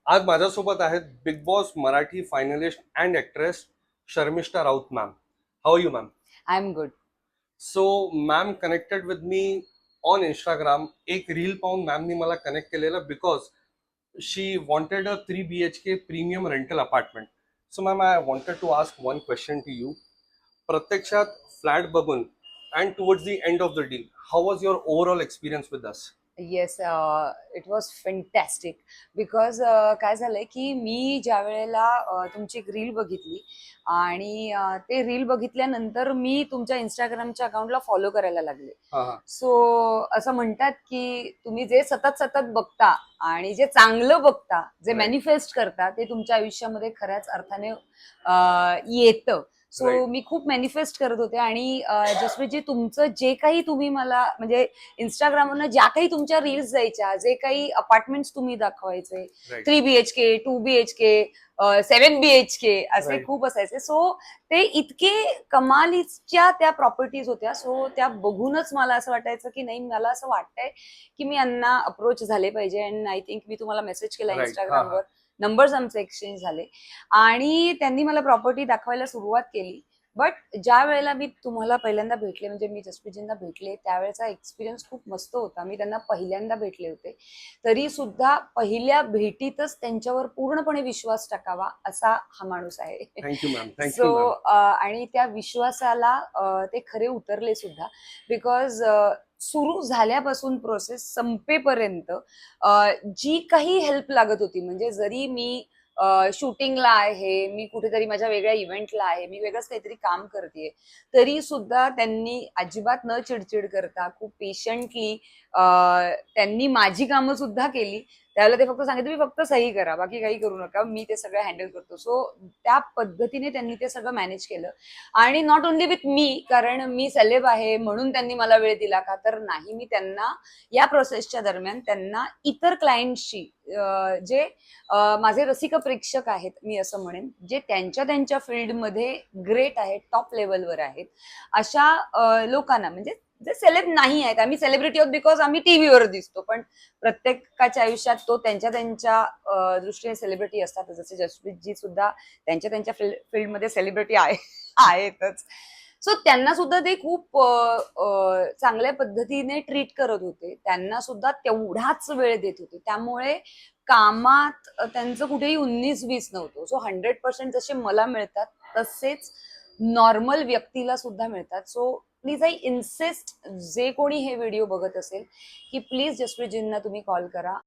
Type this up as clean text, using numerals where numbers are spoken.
आज माझ्यासोबत आहेत Bigg Boss Marathi finalist and actress Sharmishtha Raut ma'am. How are you ma'am? I'm good. So ma'am connected with me on Instagram. एक reel पाहून मॅमनी मला कनेक्ट केलेलं because she wanted a 3 BHK premium rental apartment. So ma'am, I wanted to ask one question to you. प्रत्यक्षात flat बघून and towards the end of the deal, how was your overall experience with us? Yes, it was fantastic because काय झालंय की मी ज्या वेळेला तुमची एक reel बघितली आणि ते रील बघितल्यानंतर मी तुमच्या इंस्टाग्रामच्या अकाउंटला फॉलो करायला लागले. सो असं म्हणतात की तुम्ही जे सतत सतत बघता आणि जे चांगलं बघता, जे Right. मॅनिफेस्ट करता, ते तुमच्या आयुष्यामध्ये खऱ्याच अर्थाने येतं. So Right. मी खूप मॅनिफेस्ट करत होते आणि जसप्रीतजी तुमचं जे काही तुम्ही मला म्हणजे इंस्टाग्रामवरनं ज्या काही तुमच्या रील्स जायच्या, जे काही अपार्टमेंट्स तुम्ही दाखवायचे, Right. 3 BHK, 2 BHK, 7 BHK असे Right. खूप असायचे. सो ते इतके कमालीच्या त्या प्रॉपर्टीज होत्या. सो त्या बघूनच मला असं वाटायचं की नाही, मला असं वाटतंय की मी यांना अप्रोच झाले पाहिजे. अँड आय थिंक मी तुम्हाला मेसेज केला Right. इंस्टाग्रामवर, नंबर्स आमचे एक्सचेंज झाले आणि त्यांनी मला प्रॉपर्टी दाखवायला सुरुवात केली. बट ज्या वेळेला मी तुम्हाला पहिल्यांदा भेटले, म्हणजे मी जसप्रीतजींना भेटले, त्यावेळेचा एक्सपिरियन्स खूप मस्त होता. मी त्यांना पहिल्यांदा भेटले होते, तरी सुद्धा पहिल्या भेटीतच त्यांच्यावर पूर्णपणे विश्वास टाकावा असा हा माणूस आहे. Thank you ma'am. Thank you so ma'am. आणि त्या विश्वासाला ते खरे उतरले सुद्धा. बिकॉज सुरू झाल्यापासून प्रोसेस संपेपर्यंत जी काही हेल्प लागत होती, म्हणजे जरी मी शूटिंगला आहे, मी कुठेतरी माझ्या वेगळ्या इव्हेंटला आहे, मी वेगळंच काहीतरी काम करते, तरी सुद्धा त्यांनी अजिबात न चिडचिड करता खूप पेशंटली त्यांनी माझी कामं सुद्धा केली. त्यावेळेला ते फक्त सांगितलं, मी फक्त सही करा, बाकी काही करू नका, मी ते सगळं हँडल करतो. सो त्या पद्धतीने त्यांनी ते सगळं मॅनेज केलं. आणि नॉट ओनली विथ मी, कारण मी सेलेब आहे म्हणून त्यांनी मला वेळ दिला का, तर नाही. मी त्यांना या प्रोसेसच्या दरम्यान त्यांना इतर क्लायंटशी जे माझे रसिक प्रेक्षक आहेत, मी असं म्हणेन, जे त्यांच्या त्यांच्या फील्डमध्ये ग्रेट आहेत, टॉप लेवलवर आहेत, अशा लोकांना, म्हणजे जे सेलेब नाही आहेत, आम्ही सेलिब्रिटी आहोत बिकॉज आम्ही टीव्हीवर दिसतो, पण प्रत्येकाच्या आयुष्यात तो त्यांच्या त्यांच्या दृष्टीने सेलिब्रिटी असतात. जसे जसप्रीतजी सुद्धा त्यांच्या त्यांच्या फील्डमध्ये सेलिब्रिटी आहेतच. सो त्यांना सुद्धा ते खूप चांगल्या पद्धतीने ट्रीट करत होते, त्यांना सुद्धा तेवढाच वेळ देत होते. त्यामुळे कामात त्यांचं कुठेही 19-20 नव्हतं. सो 100% जसे मला मिळतात तसेच नॉर्मल व्यक्तीला सुद्धा मिळतात. सो प्लीज आय इन्सिस्ट, जे कोणी हे व्हिडिओ बघत असेल, की प्लीज जसप्रीतजींना तुम्ही कॉल करा.